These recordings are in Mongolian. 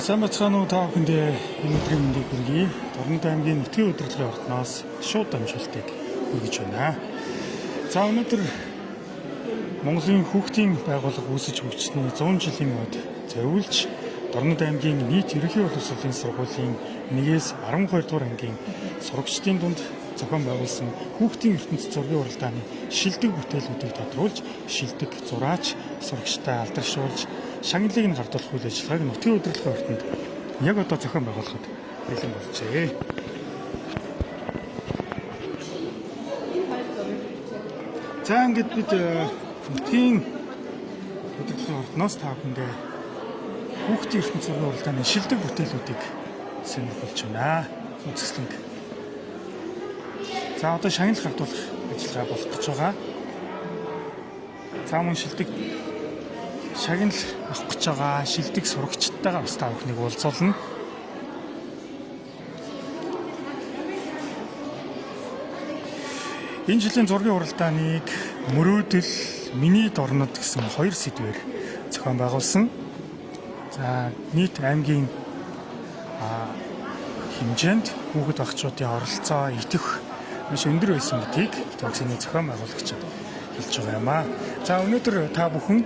Сайн бацгаана уу та бүхэндээ өнөөдрийн мэндийг хүргэе. Дорнод аймгийн нутгийн удирдлагын ордноос шууд дамжуултыг хүргэж байна. За өнөөдөр Монголын хүүхдийн байгууллага үүсэж хөгжсөний 100 жилийн өд зориулж Дорнод аймгийн нийт ерөнхий боловсролын сургуулийн 1-ээс 12 дугаар ангийн сурагчдын дунд зохион байгуулсан хүүхдийн ертөнц зургийн уралдааны шилдэг бүтээлүүдийг тодруулж, шилдэг зураач сурагчтай алдаршуулж, шагналыг нь гардуулах үйл ажиллагааг нутгийн удирдлагын ордонд яг одоо зохион байгуулахад бэлэн болжээ. За ингээд бид нутгийн удирдлагын ордноос та бүхэндээ хүүхдийн ертөнц зургийн уралдааны шилдэг бүтээлүүдийг сонирхолж байна. Үзэсгэлэнг. За одоо шагнал гардуулах ажиллагаа болох гэж байгаа. За мөн шилдэг шагнал авах гэж байгаа шилдэг сурагчдтайгаа бас та бүхнийг уулзуулна. Энэ жилийн зургийн уралдааныг мөрөөдөл, миний дорнод гэсэн хоёр сэдвээр зохион байгуулсан. За нийт аймгийн хэмжээнд хүүхэд багчуудын оролцоо итгэх маш өндөр байсан гэдгийг тэмцээний зохион байгуулагчид хэлж байгаа юм аа. За өнөөдөр та бүхэн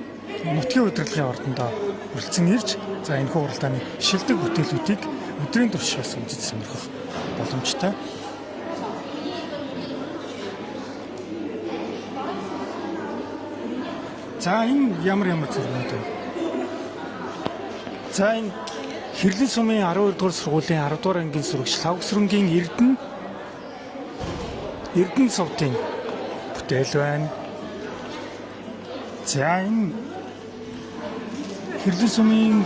нутгийн удирдлагын ордондоо хүрэлцэн ирж, за энэхүү уралдааны шилдэг бүтээлүүдийг өдрийн турш үзэж сонирхох боломжтой. За энэ ямар зургууд вэ? За энэ Хэрлэн сумын 12 дугаар сургуулийн 10 дугаар ангийн сурагч Лавгсрынгийн Эрдэнэ сувдын бүтээл байна. За энэ Хэрлэн сумын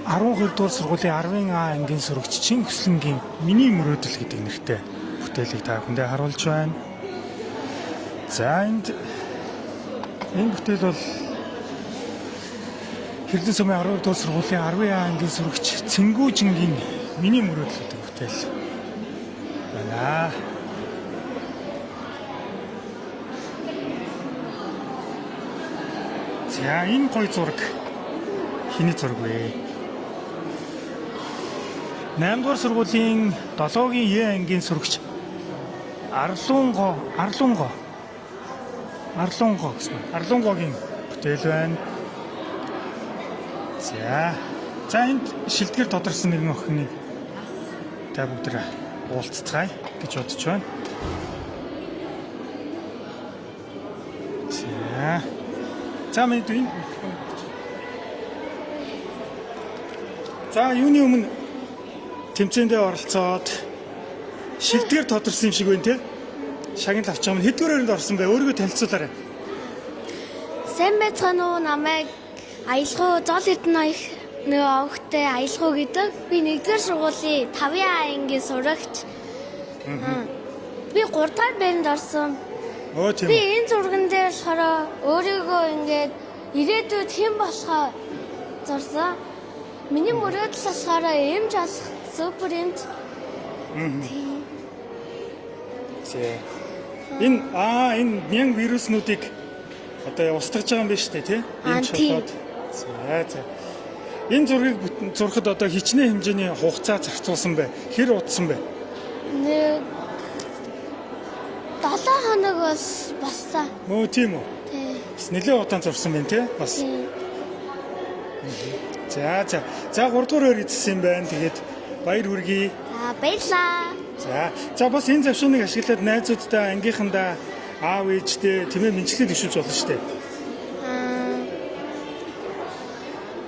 12 дугаар сургуулийн 10-ын А ангийн сурагч Чин Хөслөнгийн миний мөрөөдөл гэдэг нэртэй бүтээлийг та бүхэндээ харуулж байна. За энэ бүтээл бол Хэрлэн сумын 12 дугаар сургуулийн 10-ын А ангийн сурагч Цэнгүүжингийн миний мөрөөдөл гэдэг бүтээл байна. За энэ гоё зураг хиний зураг вэ? 8 дугаар сургуулийн 7-гийн Е ангийн сурагч Арлунгогийн бүтээл байна. За энд шилдгээр тодорсон нэгэн охиныг та бүгд уулзцгаая гэж бодож байна. За мэд энэ. За юуны өмнө тэмцээндээ оролцоод шилдгээр тодорсон юм шиг байна те. Шагнал авч байгаа юм. Хэдгээр өрөөнд орсон бэ? Өөрийгөө танилцуулаарай. Сайн байцгаана уу? Намайг Аялгау Зол Эрдэнэ өвгтэй Аялгау гэдэг. Би 1-р сургуулийн 5-ын А ангийн сурагч. Би 3 дахь байранд орсон. Би энэ зурган дээр болохоор өөрийгөө ингээд ирээдүйд хэн болохоо зурсан. Миний мөрөөдөл болохоор эмч болох, супер эмч. Энэ нянг вируснуудыг одоо устгаж байгаа юм байна шүү дээ, тий? Эмч болоод. За. Энэ зургийг зурхад одоо хичнээн хэмжээний хугацаа зарцуулсан бай. Хэр удсан бэ? 7 хоног бол болсон. Тийм үү? Тий. Нэлээд удаан зурсан байна тий? Бас. За 3 дугаар өр эзэлсэн юм байна. Тэгээд баяр хүргэе. За баярлаа. За бас энэ завшууныг ашиглаад найзуудтай, ангийнхандаа, аав ээжтэй тэмээ мэдчилгээ төвшүүлж болно шүү дээ.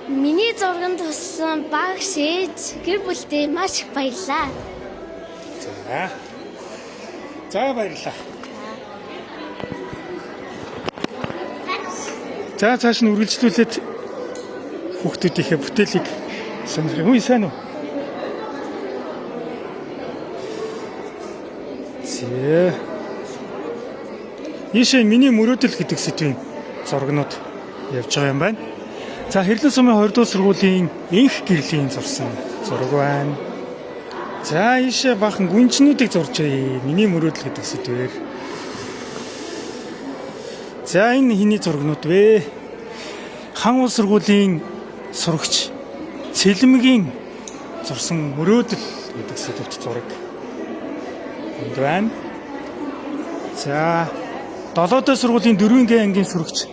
Миний зурганд туссан багш ээж гэр бүлтэй маш их баярлаа. За баярлалаа. За цааш нь үргэлжлүүлээд хүүхдүүдийнхээ бүтээлийг сонирхох. Үгүй сайн уу? Ийшээ миний мөрөөдөл гэдэг сэдвийн зургнууд явж байгаа юм байна. За Хэрлэн сумын 2 дугаар сургуулийн энх гэрлийн зурсан зураг байна. За ийшээ бахан гүнжнүүдийг зурж байгаа. Миний мөрөөдөл гэдэг сэдвээр. За энэ хиний зургнууд вэ? Хан улс сургуулийн сурагч цэлмгийн зурсан мөрөөдөл гэдэг сэдвт зураг энд байна. За 7-р сургуулийн 4-р ангийн сурагч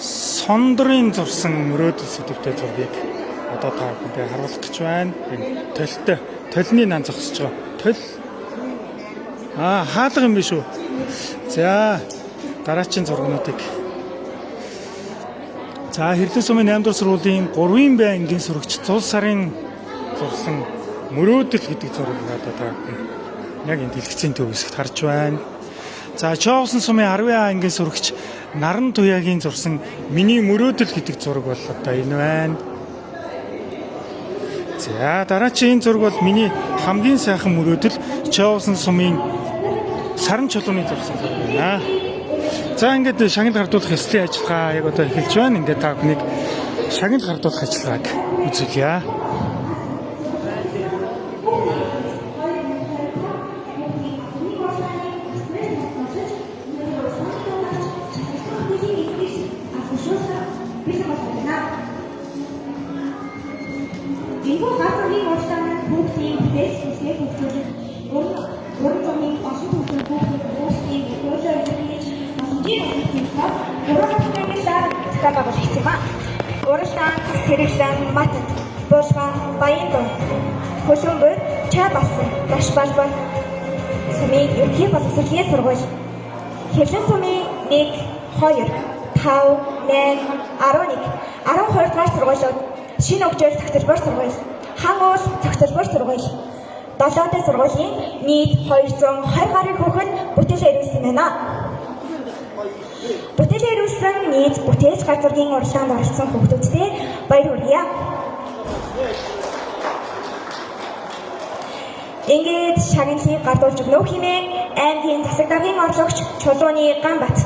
Сондрын зурсан мөрөөдөл сэдвтэй зургийг одоо та бүхэндээ харуулах гэж байна. Энэ толны нан зогсож байгаа. Тол хаалга юм биш үү? За дараачийн зургнуудыг. За Хэрлэн сумын 8-р сургуулийн 3-р Б ангийн сурагч Зул сарын зурсан мөрөөдөл гэдэг зургийг одоо та бүхэн яг энэ дэлгэцийн төв хэсэгт харж байна. За Чоусан сумын 10-р ангийн сурагч Наран Туяагийн зурсан миний мөрөөдөл гэдэг зураг бол одоо энэ байна. За дараачийн зураг бол миний хамгийн сайхан мөрөөдөл Чоусан сумын Саран чулууны зурсан зураг байна. За ингээд шагнал гардуулах ёслолын ажиллагаа яг одоо эхэлж байна. Ингээд та бүхнийг шагнал гардуулах ажиллагааг үзүүлье. Уралдаан, Сэргэлэн, Матад, Буушгаан, Баяндан, Хөлбөмбөр, Чабасан, Дашбалбар, сумын ерөнхий боловсролын сургууль. Хэрлэн сумын 1, 2, 5, 8, 11, 12 дугаар сургуулиуд шинэ хөгжил цогцлбор сургууль, хан уул цогцлбор сургууль. 7-р сургуулийн нийт 220 гаруй хүүхэд бүтээлээр ирсэн байна. Бүтээлээр ирсэн нийт бүтээж гар зургийн уралдаанд оролцсон хүүхдүүдтэй баяр хүргье. Ингээд шагналыг гардуулж өгнө хэмээн аймгийн засаг даргын орлогч Чулууны Ганбат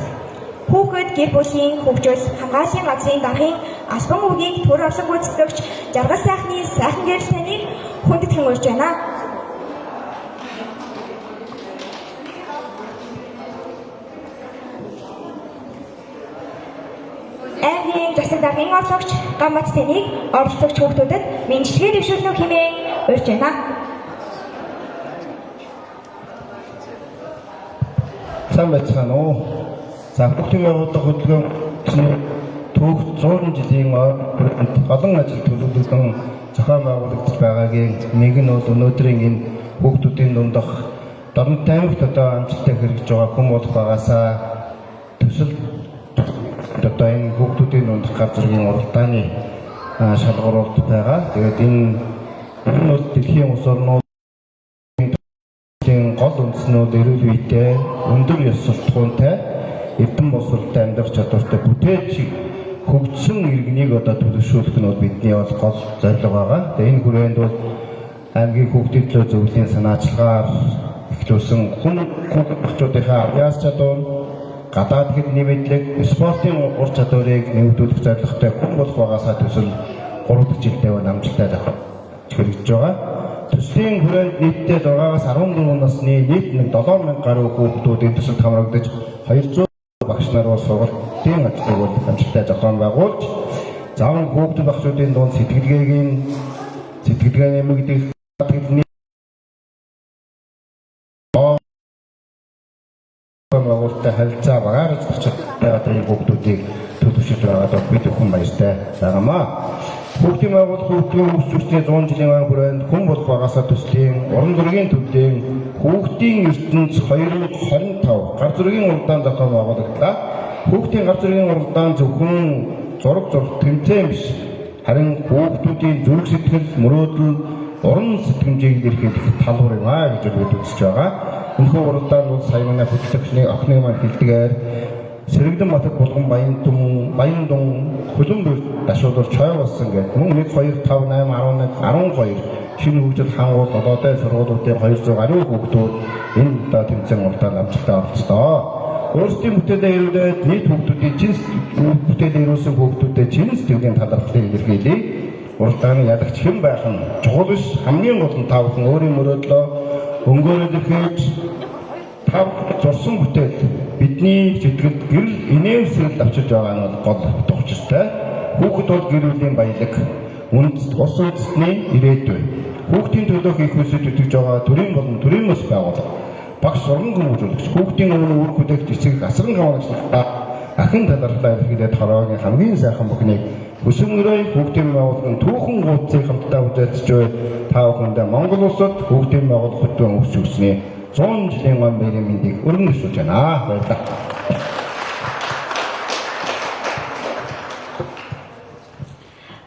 хүүхэд гэр бүлийн хөгжил хамгааллын газрын даргын албан үгийн төр орлого гүйцэтгэгч Жаргал сайхны сайхан гэрэл таныг хүндэтгэн урьж байна. Аймгийн засаг даргын орлогч Ганбат таныг оролцогч хүүхдүүдэд мэндчилгээ дэвшүүлнэ хэмээн урьж байна. Сайн байцгаана уу. За хүүхдийн байгууллага хөдөлгөөний түүх 100 жилийн хүрээнд олон ажил төлөвлөлөн зохион байгуулагдаж байгаагийн нэг нь бол өнөөдрийн энэ хүүхдүүдийн дундах дорн таймагт одоо амжилттай хэрэгжиж байгаа хүн болох байгаасаа төсөл одоо энэ хүүхдүүдийн дундах гар зургийн уралдааны шалгууруулалт байгаа. Тэгээд энэ бол дэлхийн улс орнууд гол үндснүүд эрүүл үйтэй, өндөр ёс суртахуунтай, эрдэм боловсролтой амьдрах чадвартай бүтээж хөгжсөн иргэнийг одоо төлөвшүүлэх нь бидний бол гол зорилго байгаа. Тэгээ энэ хүрээнд бол аймгийн хүүхдийн төлөө зөвлөлийн санаачлагаар эхлүүлсэн хүн хүүхдүүдийнхээ авьяас чадвар, гадаад хэл нэмэдлэг, спортын ур чадварыг нэмэгдүүлэх зорилготой хүн болох байгаасаа төсөл 3 жилдээ амжилттай хэрэгжиж байгаа. Төслийн хүрээнд нийтдээ 6-аас 14 насны нийт 7000 гаруй хүүхдүүдийн төсөлд хамрагдаж 200 багш нар бол сургалтын ажлыг бол амжилттай зохион байгуулж, заавал хүүхдүүд багшуудын дунд сэтгэлгээ нэмэгдэх хэлний байгуулалттай харилцаа багаар зохицож байгаа энэ хүүхдүүдийг төлөвшөж байгаад бид бүхэн баяртай байгаамаа. Хүүхдийн байгууллага хүүхдийн өсвөртний 100 жилийн хүрээнд хүн болох байгаасаа төслийн уран зургийн төвийн хүүхдийн ертөнц 2025 гар зургийн уралдаан зохион байгуулагдлаа. Хүүхдийн гар зургийн уралдаан зөвхөн зураг тэмцээн биш, харин хүүхдүүдийн зүрх сэтгэл, мөрөөдөл, уран сэтгэмжийг илэрхийлэх талбар юм аа гэж үзэж байгаа. Энэхүү уралдаанд бол сая манай хөтлөгчний охины маань хэлдгээр Сэргэлэн Матад булган Баяндан Хөлбөмбөр дашуулж чой болсон гэдэг. Мөн 1 2 5 8 11 12 шинэ хөгжил хангуул 7-р сургуулиудын 200 гаруй хүүхдүүд энэ удаа тэмцээн уралдаанд амжилттай оролцлоо. Өөрсдийн бүтээлээ ирүүлээд нийт хүүхдүүдийн бүтээлээ ирүүлсэн хүүхдүүдэд чин сэтгэлийн талархлыг илэрхийлье. Уралдааны ялагч хэн байх нь чухал биш, хамгийн гол нь та бүхэн өөрийн мөрөөдлөө өнгөөрөөр илэрхийлж тав зурсан бүтээл бидний сэтгэлд гэрэл инээмсэл авчирж байгаа нь гол тухчтай. Хүүхэд бол гэр бүлийн баялаг. улс үндэстний ирээдүй. Хүүхдийн төлөө хийх хүсэж итгэж байгаа төрийн болон төрийн мөс байгууллага, багш сургууль хүмүүжүүлэгч, хүүхдийн өмнө үр бүтээгч эцэг асран хамгаалагчдаа ахин талархлаа илэрхийлээд хороогийн хамгийн сайхан бүхнийг өсөнгөрөө хүүхдийн байгууллагын түүхэн гуудсыг хамтдаа үзүүлж буй та бүхэндээ Монгол улсад хүүхдийн байгууллага хөтөн өгч өгсөний 100 жилийн гон баярын мэндийг өргөн гисүүлж байна. Баярлалаа.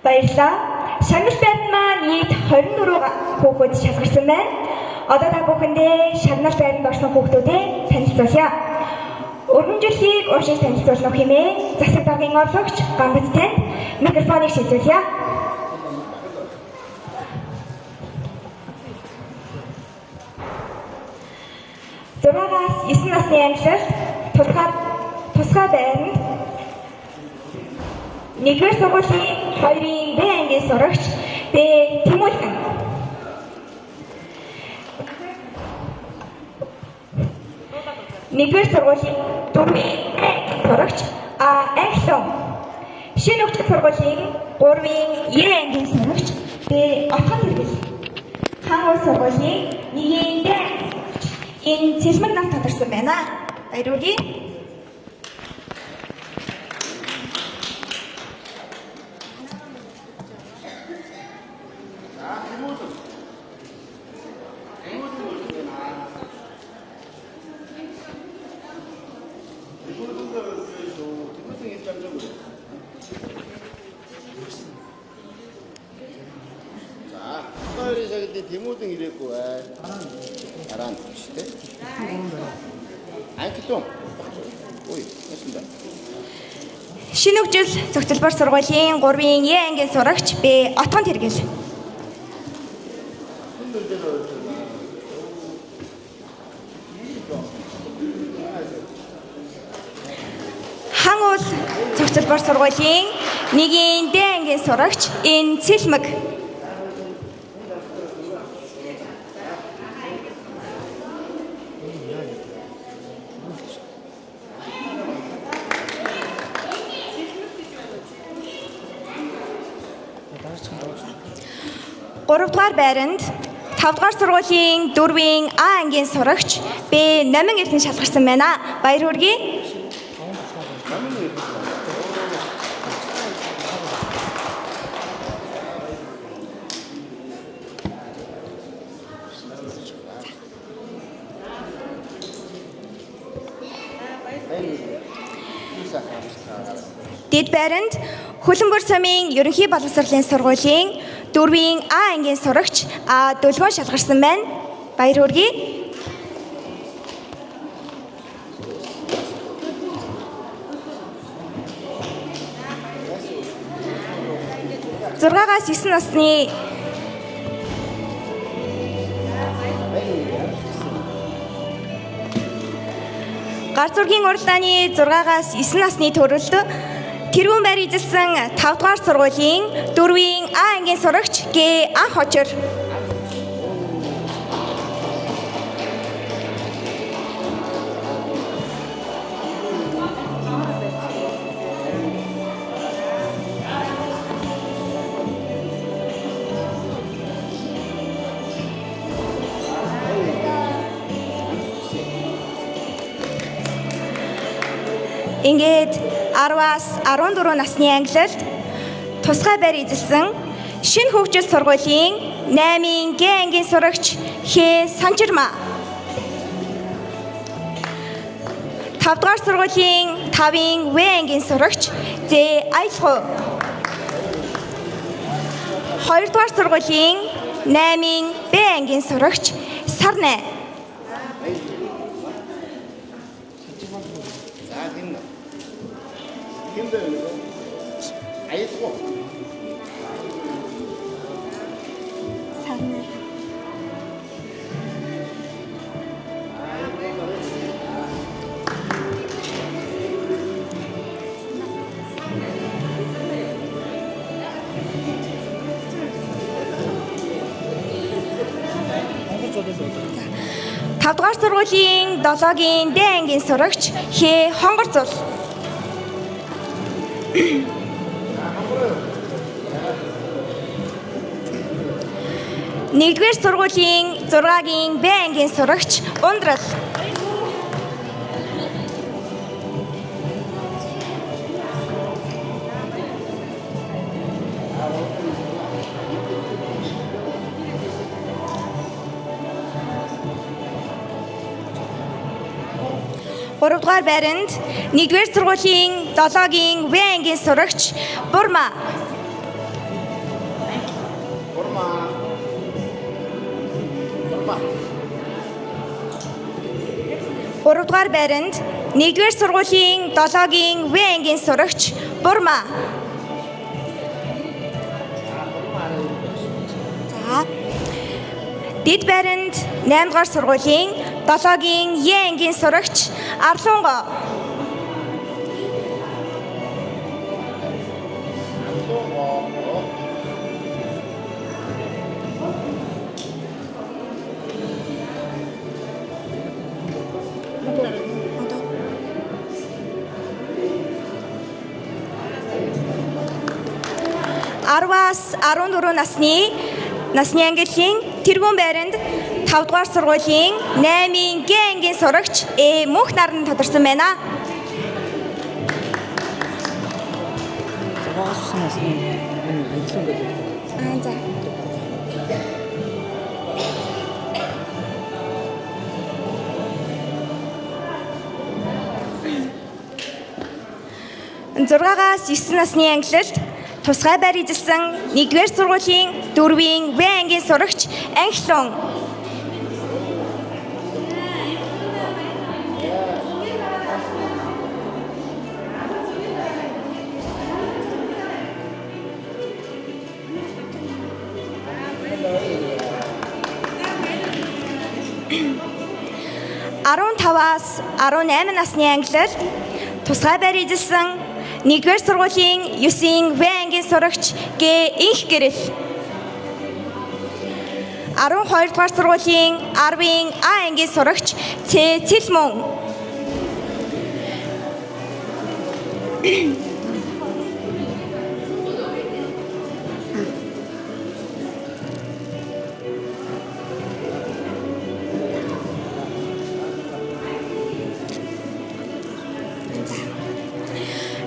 Баярлалаа. Шагнал байранд маань нийт 24 хүүхэд шалгарсан байна. Одоо та бүхэндээ шагнал байранд орсон хүүхдүүдээ танилцуулъя. Өргөн жилийг уушиг танилцуулах хэмээн засаг даргын орлогч Гамбит танд микрофоныг шилжүүлье. Зургаас 9 насны ангилалд тусгай байранд 1-р сургуулийн 2-ын Б ангийн сурагч Б Тэмүүлхэн. 1-р сургуулийн 4-ийн сурагч А Англон. Шинэ хөгжил сургуулийн 3-ийн Е ангийн сурагч Б Отгон Тэргэл. Хаан улс сургуулийн 1-ийн Д энэ цэлмэг нам тодорсон байна. Баярлалаа. Тэмүүдэн ирээгүй бай. Дараа нь шүү дээ. Англон. Ой, ясна. Шинэ хөгжил зөвхөлбөр сургуулийн 3-ийн Е ангийн сурагч Б Отгон Тэргэл. Хаан улс зөвхөлбөр сургуулийн 1-ийн Д ангийн сурагч Н Цэлмэг. Гуравдугаар байранд 5-р сургуулийн 4-ийн А ангийн сурагч Б Номин Эрдэнэ шалгарсан байна. Баяр хүргэе. Дэд байранд Хөлбөмбөр сумын ерөнхий боловсролын сургуулийн 4-ийн А ангийн сурагч А Дөлгөөн шалгарсан байна. Баяр хүргэе. Зургаагаас 9 насны гар зургийн уралдааны 6-аас 9 насны төрөлд тэрүүн байр эзэлсэн 5-р сургуулийн 4-ийн А ангийн сурагч Г Анх Очор. Ингээд 10-аас 14 насны ангилалд тусгай байр эзэлсэн шинэ хөгжил сургуулийн 8-ийн Г ангийн сурагч Х Санжирма. 5-р сургуулийн 5-ийн В ангийн сурагч З Аялхуу. 2-р сургуулийн 8-ийн Б ангийн сурагч Сарнай. Тавдугаар сургуулийн 7-гийн Д ангийн сурагч Х Хонгорцул. 1-р сургуулийн 6-гийн Б ангийн сурагч Ундрал. Гуравдугаар байранд 1-р сургуулийн 7-гийн В ангийн сурагч Бурма. Гуравдугаар байранд 1-р сургуулийн 7-гийн В ангийн сурагч Бурма. За. Дэд байранд 8-р сургуулийн 7-гийн Е ангийн сурагч Арлунго. Арваас 14 насны ангиллын тэргүүн байранд 5-р сургуулийн 8-ийн Г ангийн сурагч Мөнх наран тодорсон байна. За. Зургаагаас 9 насны ангилалд тусгай байр эзэлсэн 1-р сургуулийн 4-ийн В ангийн сурагч Анхлун. Таваас 18 насны ангилал тусгай байр эзэлсэн 1-р сургуулийн 9-ийн В ангийн сурагч Г Инх гэрэл. 12-р сургуулийн 10-ийн А ангийн сурагч Ц Цэлмөн.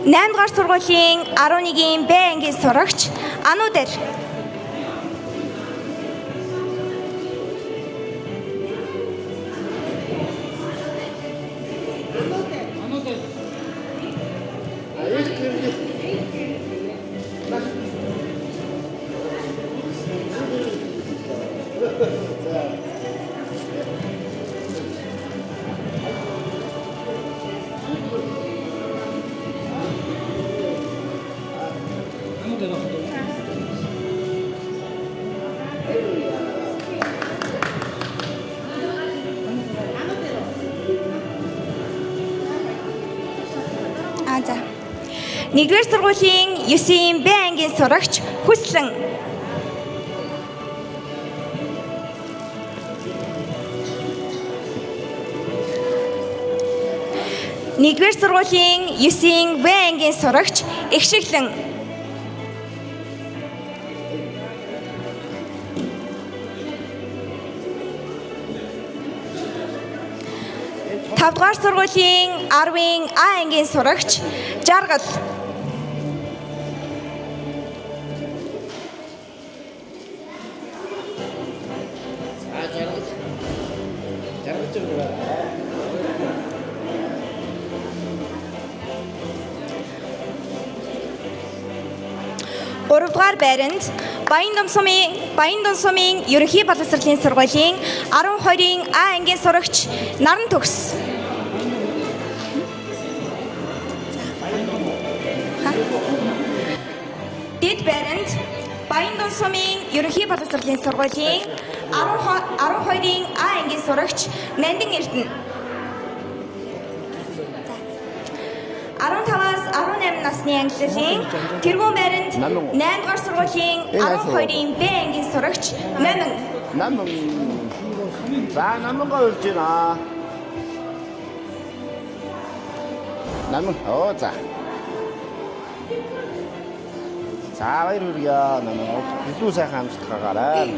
Наймдугаар сургуулийн 11-ийн Б ангийн сурагч Ануудэр. За. 1-р сургуулийн 9-ийн Б ангийн сурагч Хүслэн. Нэгдүгээр сургуулийн 9-ийн В ангийн сурагч Игшиглэн. Тавдугаар сургуулийн 10-ийн А ангийн сурагч Жаргал. Гуравдугаар байранд Баян Дунсумын ерөнхий боловсролын сургуулийн 12-ийн А ангийн сурагч Наран Төгс. Дэд байранд Баян Дунсумын ерөнхий боловсролын сургуулийн 12-ийн А ангийн сурагч Нандин Эрдэнэ. 15-аас 18 насны ангиллын тэргүүн байранд 8-р сургуулийн 12-ийн Б ангийн сурагч Номин. За намгаа урьж байна. Намын за. За баяр хүргэе намаа. Илүү сайхан амжилт гаргаарай.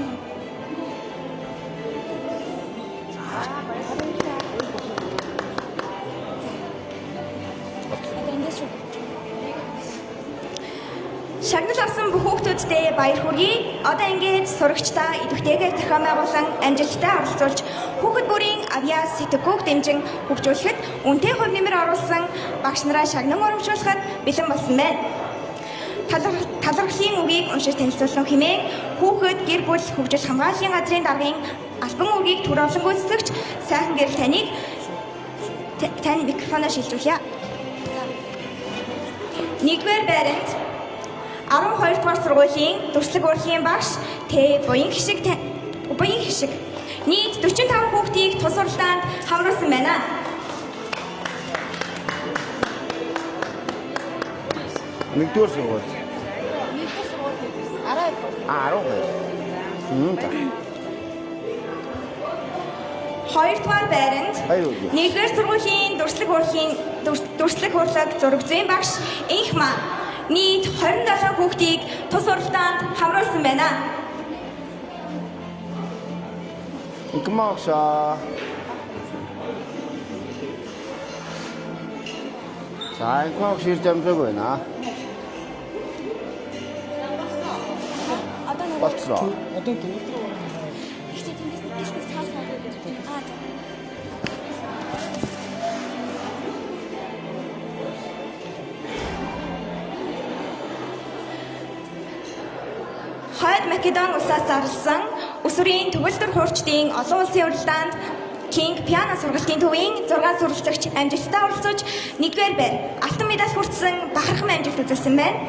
Шагнал авсан бүх хүүхдүүдтэй баяр хүргэе. Одоо ингээд сурагчдаа идэвхтэйгээр зохион байгуулан амжилттай оролцуулж хүүхэд бүрийн авьяас сэтгэхүйг дэмжин хөгжүүлэхэд үнэтэй хувь нэмэр оруулсан багш нараа шагнан урамшуулахад бэлэн болсон байна. Талархлын үгийг уншиж танилцуулсан хэмээн хүүхэд гэр бүл хөгжил хамгааллын газрын даргын албан үгийг түр олон гүйцэтгэгч сайхан гэрэл тань микрофоноо шилжүүлье. 1-р байранд 12 дугаар сургуулийн дүрслэг урлагийн багш Тэ буян хишиг нийт 45 хүүхдийг тус уралдаанд хамруулсан байна. Нэгдүгээр сургууль. 2 дугаар байранд 1-р сургуулийн дүрслэг урлаг зураг зүйн багш Инхма нийт 27 хүүхдийг тус уралдаанд хамруулсан байна. Инкмаашаа. За, инкмааш ирж амжааг байна. Болцоо. Хойд Македон улсаас зарласан өсвөрийн төгөлдөр хуурчдын олон улсын уралдаанд King пиано сургалтын төвийн 6 суралцагч амжилттай оролцож 1-р байр алтан медаль хүртсэн бахархан амжилт үзүүлсэн байна.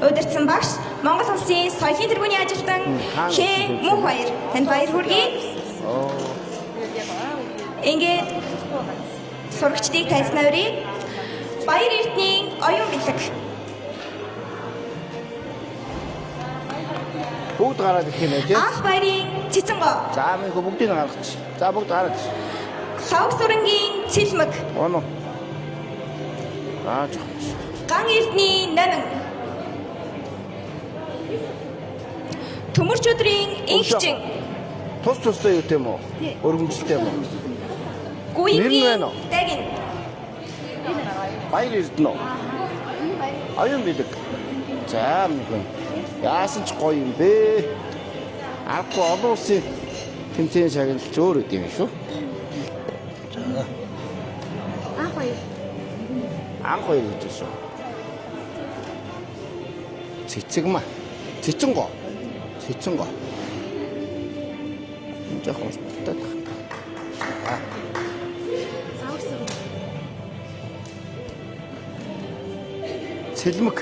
Удирдсан багш Монгол улсын соёлын тэргүүний ажилтан Хэ Мөнх баяр. Танд баяр хүргэе. Ингээд сурагчдыг танилцуулъя. Баяр эрдэнийн оюун бэлэг. Бүгд гараад ирэх юм ээ тийм. Анх баярын цэцэнгоо. За минь бүгдийг гаргач. За бүгд гараач. Лавг сүрэнгийн цэлмэг. Оно. Аа. Ган эрдний номин. Төмөрч өдрийн инхчин. Тустай юу тийм үү? Өргөмжлөлтэй юм уу? Гүйгийн дагин. Баяр эрдэнэ үү? Аюун бэлэг. За минь яасан ч гоё юм бэ? Аргагүй олон улсын тэмцээн шагналч өөр үт юм шүү. Анх хоёр гэж шүү. Цэцэгмаа. Цэцэнгоо. Энэ жах хурдтай. Цэлмэг.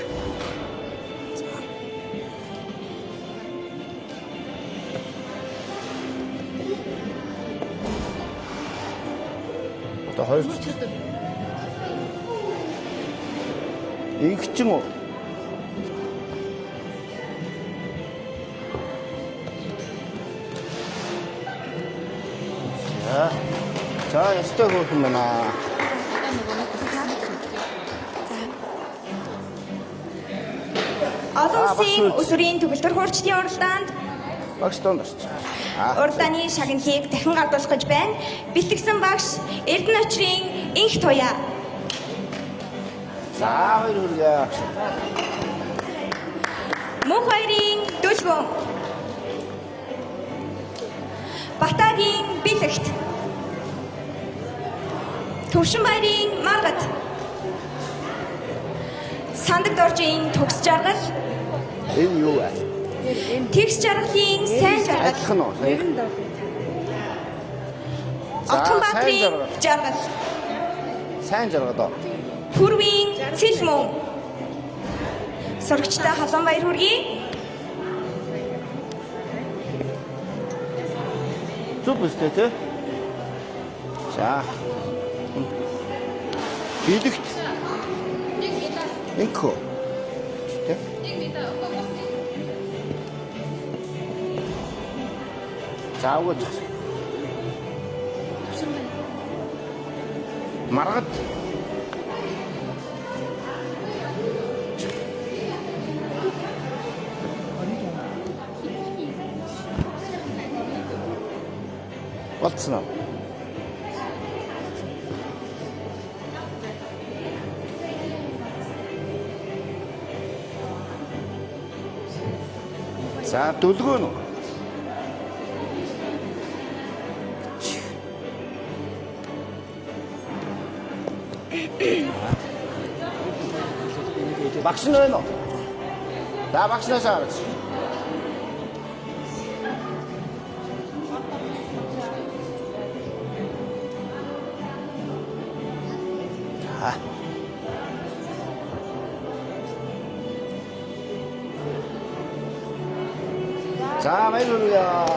Одоо хоёр инхчин үү? За, ястай хөрх юм байна. Олон улсын өсвөрийн төгөлдөр хуурчдын уралдаанд багш донд орч. уралдааны шагналыг дахин гардуулах гэж байна. Бэлтгэсэн багш Эрдэнэ очрын инх туяа. За, хоёр хүргээ. Мөнх баярын дөлгөн. Батагийн бэлэгт. Төвшин баярын маргад. Сандаг доржийн төгс жаргал. Энэ юу вэ? Тэгс жаргалын сайн жаргал. Адилхан уу? Отхон баатрын жаргал. Сайн жаргал доо. Түрвийн цэлмөн. Сурагчтай халуун баяр хүргэе. Зүг үстэй те. За. Бэлэгт. Инко. Тэ. Заавал. Маргад. Болцсон уу? За дүлгөө нь. Багш нь байна уу? За багшнаас аваач. За баярлалаа.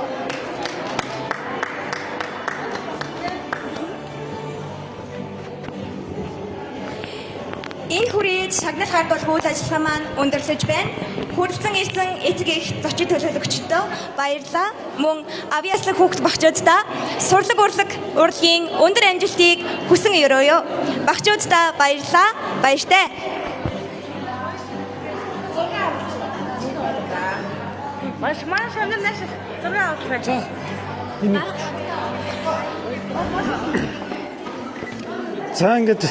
Энэ хүрээд шагнал гардуулах үйл ажиллагаа маань өндөрлөж байна. Хүрэлцэн ирсэн эцэг эх зочин төлөөлөгчдөө баярлалаа. Мөн авьяаслаг хүүхд багчуудаа сурлаг урлагийн өндөр амжилтыг хүсэн өрөөё. Багчуудаа баярлалаа. Баяртай. Маш өндөр нэш зураг авах. За ингээд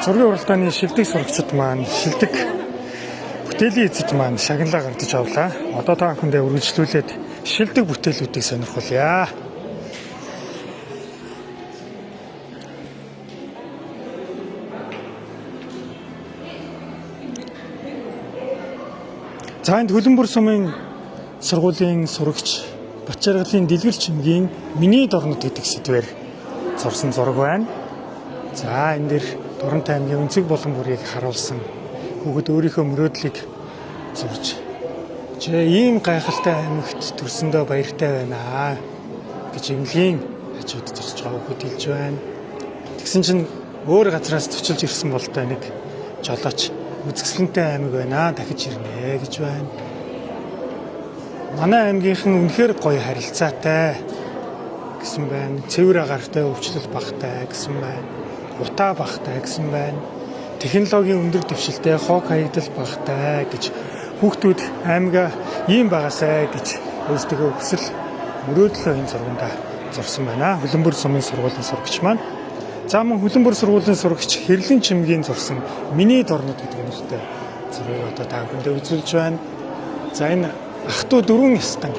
зургийн уралдааны шилдэг сурагчид маань шилдэг бүтээлийн эзэд маань шагналаа гардаж авлаа. Одоо та бүхэндээ үргэлжлүүлээд шилдэг бүтээлүүдийг сонирхуулъя. За энд Хөлбөмбөр сумын сургуулийн сурагч Батчаргалын дэлгэр чимгийн миний дорнод гэдэг сэдвээр зурсан зураг байна. За энэ дэр Доронтой аймгийн өнцөг болон бүрийг харуулсан хүүхэд өөрийнхөө мөрөөдлийг зурж ийм гайхалтай аймагт төрсөндөө баяртай байна гэж эмнэлгийн хажууд зурж байгаа хүүхэд хэлж байна. Тэгсэн чинь өөр газраас төчилж ирсэн болтой нэг жолооч үзэсгэлэнтэй аймаг байна дахиж ирнэ гэж байна. Манай аймгийнхан үнэхээр гоё харилцаатай гэсэн байна. Цэвэр агартай өвчлөл багтай гэсэн байна. Утаа багтай гэсэн байна. Технологийн өндөр дэвшилтэй хог хаягдал багтай гэж хүүхдүүд аймгаа ийм байгаасай гэж өөрсдөө хүсэл мөрөөдлөө энэ зурганда зурсан байна. Хөлбөмбөр сумын сургуулийн сурагч маань. За мөн Хөлбөмбөр сургуулийн сурагч Хэрлэн чимгийн зурсан миний дорнод гэдэг нэртэй зургийг одоо та бүхэндээ үзүүлж байна. За энэ ах トゥ 4 ястан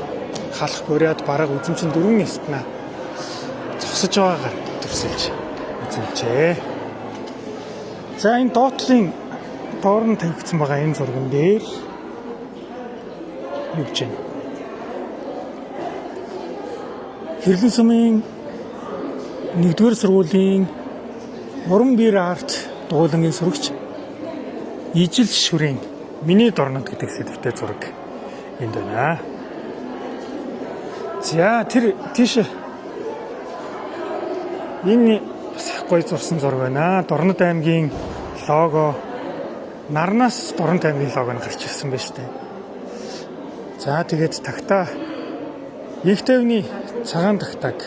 халах буряд бараг үзэмчин 4 ястнаа зогсож байгаагаар төрсөлж үзүүлжээ. За энэ доотлын доор нь тавигдсан байгаа энэ зурган дээр юу гэж байна? Хэрлэн сумын 1-р сургуулийн уран бие арт дуулангийн сурагч Ижил шүрийн миний дорнод гэдэг сэдвтэй зураг энд байна. За тэр тийш энэ бас их гоё зурсан зураг байна. Дорнод аймгийн лого нарнаас Дорнод аймгийн лого нь гарч ирсэн байна шүү дээ. За тэгээд тагтаа их тайвны цагаан тагтааг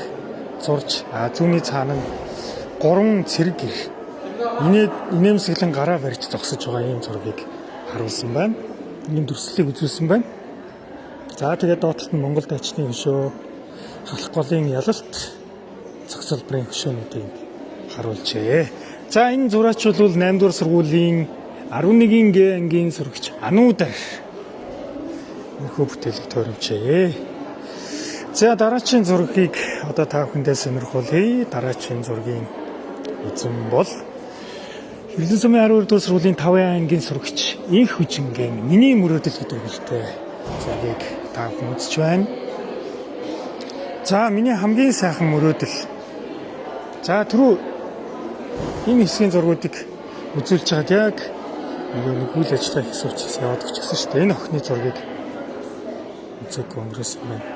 зурж зүүнний цаана нь 3 цэрэг гэр инээмсэглэн гараа барьж зогсож байгаа ийм зургийг харуулсан байна. Ийм дүрслэлийг үзүүлсэн байна. За тэгээд доотлолт нь Монгол дайчны хөшөө халах голын ялалт цогцлбарын хөшөөнүүдийг харуулжээ. За энэ зураач бол 8-р сургуулийн 11-ийн Г ангийн сурагч Ануудар нөхөө бүтээлэг тойрвжээ. За дараагийн зургийг одоо та бүхэндээ сонирхуулъя. Дараагийн зургийн эзэн бол Хэрлэн сумын 12-р сургуулийн 5-ын ангийн сурагч Инх Хүжингийн миний мөрөөдөл гэдэг нэртэй зургийг та бүхэн үзэж байна. За миний хамгийн сайхан мөрөөдөл. За түрүү энэ хэсгийн зургуудыг үзүүлж байгаад яг нэг үйл ажиллагаа хийх учраас яваад өгчихсэн шүү дээ. Энэ охины зургийг үзэг өнгөрөөсөн байна.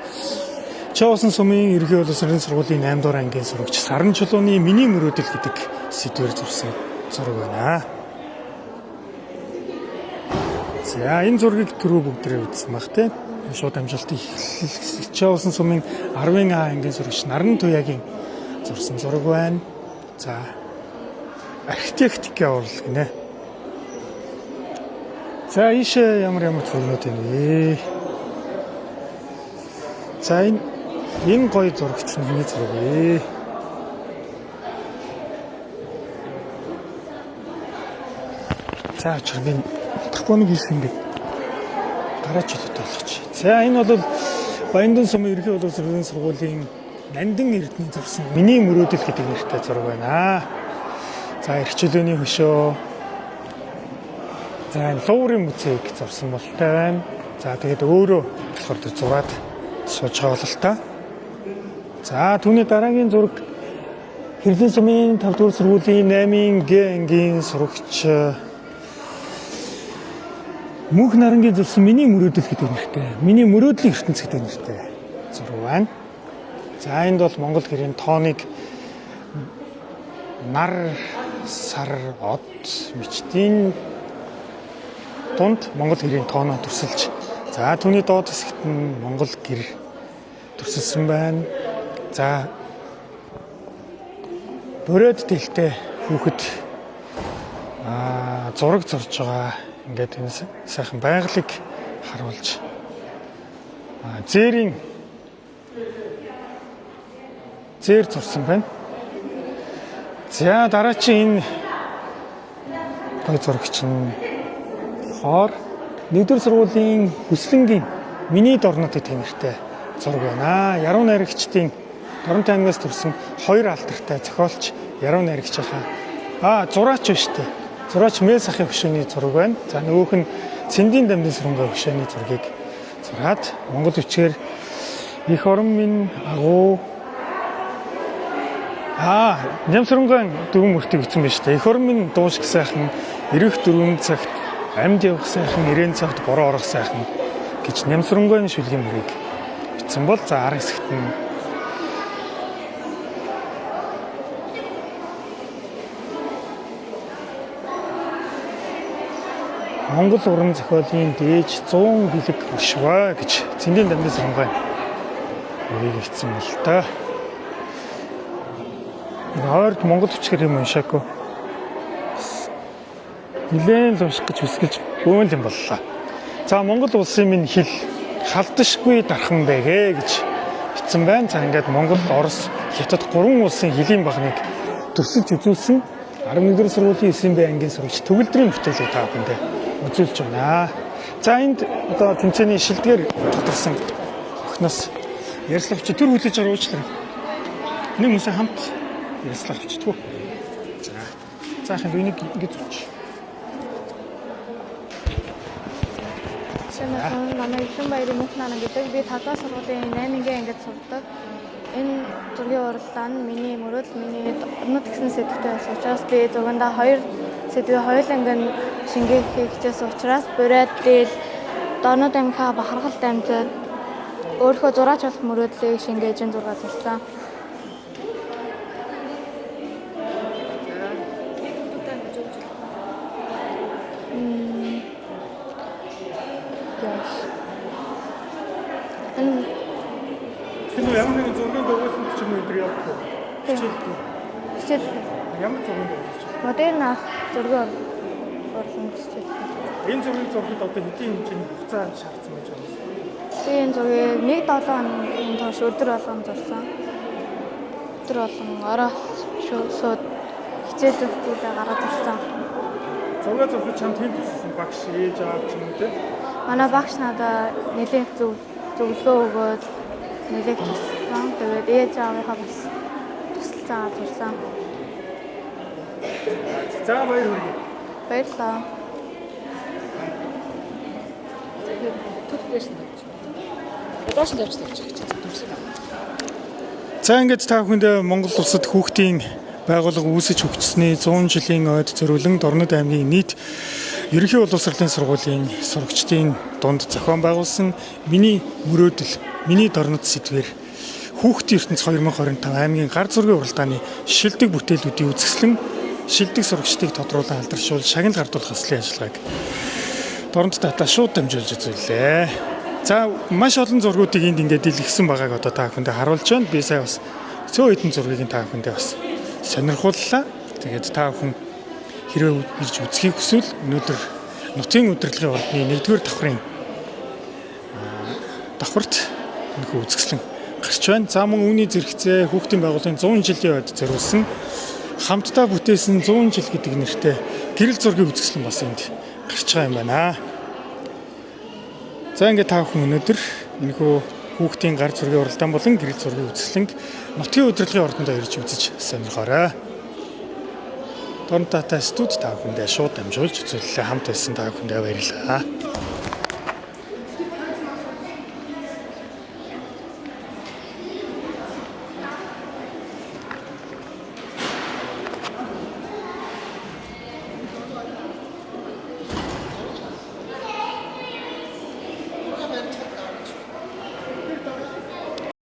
Чоосон сумын ерхий болон сарын сургуулийн 8-р ангийн сурагч Саран чулууны миний мөрөөдөл гэдэг сэдвээр зурсан зураг байна. За энэ зургийг түрүү бүгдрээ үзсэн баг тийм. Шууд амжилтыг Чоосон сумын 10-ын А ангийн сурагч Наран Туяагийн зурсан зураг байна. За архитектикийн урлаг нэ. За ийшээ ямар зургууд байна вэ? За энэ гоё зурагч нь миний зураг вэ? За чиргийн телефоныг хийх ингээд гараач жилд болгоч. За энэ бол Баяндан сумын ерөнхий боловсролын сургуулийн сургуулийн Нандин Эрдэнэ зурсан миний мөрөөдөл гэдэг нэртэй зураг байна. За эрхчлөөний хөшөө. За луурын музейг зурсан болтой байна. За тэгээд өөрөө болохоор тэр зураад сууж байгаа бол та. За түүний дараагийн зураг Хэрлэн сумын 5 дугаар сургуулийн 8-ын Г ангийн сурагч Мөнх Нарангийн зурсан миний мөрөөдөл гэдэг нэртэй. Миний мөрөөдлийн ертөнц гэдэг нэртэй зураг байна. За энд бол монгол гэрийн тооныг нар, сар, од, мичтийн дунд монгол гэрийн тооноо төрсөлж. За түүний доод хэсэгт нь монгол гэр төрсөлсөн байна. За бороод дэлтэй хүүхэд зураг зурж байгаа. Ингээд энэ сайхан байгалыг харуулж зээр зурсан байна. За дараагийн энэ гой зурагч нь болохоор 1-р сургуулийн Хүслэнгийн миний дорнод гэх нэртэй зураг байна. Яруу найрагчдын Доронтой аймагаас төрсэн 2 алдартай зохиолч яруу найрагчийнхаа зураач биш үү? Зураач Мэл сахын хөшөөний зураг байна. За нөгөөх нь Цэндийн дамдын сүрэнгээ хөшөөний зургийг зураад Монгол үчгээр их орон минь агуу Нямсрынгийн дөрвөн мөртөг бичсэн байна шүү дээ. Их орон минь дуушг сайхан, ирэх 4 цагт амьд явах сайхан, ирээн цагт бороо орох сайхан гэж Нямсрынгийн шүлгийн мөрийг бичсэн бол за ар хэсэгт нь Монгол уран зохиолын дээж 100 бэлэг өршвэ гэж Цэндийн дамдын сүрэнгээ мөрийг бичсэн бол та. Хойд Монгол үчгээр юм уншаагүй. Нилээн л унших гэж хүсгэж бөөн юм боллоо. За Монгол улсын минь хэл халдашгүй дархан байгээ гэж бичсэн байна. За ингээд Монгол, Орос, Хятад 3 улсын хэлийн багныг төсөлж үзүүлсэн 11-р сургуулийн 9-р ангийн сурагч төгөлдрийн бүтээлийг та бүхэндээ үзүүлж байна. За энд одоо тэмцээний шилдгээр тодорсон охноос ярьцлагч төр хүлээж аваад уучлаарай. Нэг хүмүүсээ хамт ярьцлагчдгүй. За хин үнийг ингэж зурч. Намайг Илэн Баярын Мөнх Наран гэдэг. Би 5 дугаар сургуулийн 8-гийн ангид сурдаг. Энэ зургийн уралдаан нь миний мөрөөдөл, миний орнод гэсэн сэдвтэй байсан учраас би зургандаа 2 сэдвээ хоёуланг нь шингээхийг хичээсэн учраас бурайд дээл Дорнод аймгийн Бахархал дамжаад өөрийнхөө зураач болох мөрөөдлийг шингээж энэ зураг зурсан. Ямар нэгэн зургийн дагуулсан ч юм уу өдөр явахгүй. Хичээл. Ямар зургийн дагуулсан? Модерн ах зургийн орлон хичээл. Энэ зургийг зурхад одоо хэдийн хэмжээний хугацаа шаардсан байж байна? Би энэ зургийг 1-7 хоногийн турш өдөр болгон зурсан. Өдөр болгон орой шууд хичээлүүдээ гараад зурсан. Зураг зурхад чамд хэн туссан багш ээж аав ч юм уу те? Манай багш надад нэлээд зөвлөгөө өгөөд нэлээд туссан. Тэгээд ээж аавынхаа бас тусалцаа зурсан. За баяр хүргэе. Баярлалаа. За ингээд та бүхэнд Монгол улсад хүүхдийн байгууллага үүсэж хөгжсөний 100 жилийн ойд зориулан Дорнод аймгийн нийт ерөнхий боловсролын сургуулийн сурагчдын дунд зохион байгуулсан миний мөрөөдөл, миний Дорнод сэдвээр хүүхдийн ертөнц 2025 аймгийн гар зургийн уралдааны шилдэг бүтээлүүдийн үзэсгэлэн шилдэг сурагчдыг тодруулан алдаршуул шагнал гардуулах хэслийн ажиллагааг Дорнод татаа шууд дамжуулж үзүүллээ. За маш олон зургуудыг энд ингээд дэлгэсэн байгааг одоо та бүхэндээ харуулж байна. Би сая бас цөөн хэдэн зургийг та бүхэндээ бас сонирхууллаа. Тэгээд та бүхэн хэрвээ ирж үзхийг хүсвэл өнөөдөр нутгийн удирдлагын ордны 1-р давхрын давхарт энэхүү үзэсгэлэн гарч байна. За мөн үүний зэрэгцээ хүүхдийн байгууллагын 100 жилийн ойд зориулсан хамтдаа бүтээсэн 100 жил гэдэг нэртэй гэрэл зургийн үзэсгэлэн бас энд гарч байгаа юм байна. За ингээд та бүхэн өнөөдөр энэхүү хүүхдийн гар зургийн уралдаан болон гэрэл зургийн үзэсгэлэнг нутгийн удирдлагын ордондоо ирж үзэж сонирхоорой. Торнтатай студ та бүхэндээ шууд дамжуулж үзүүлэлээ хамт байсан та бүхэндээ баярлалаа.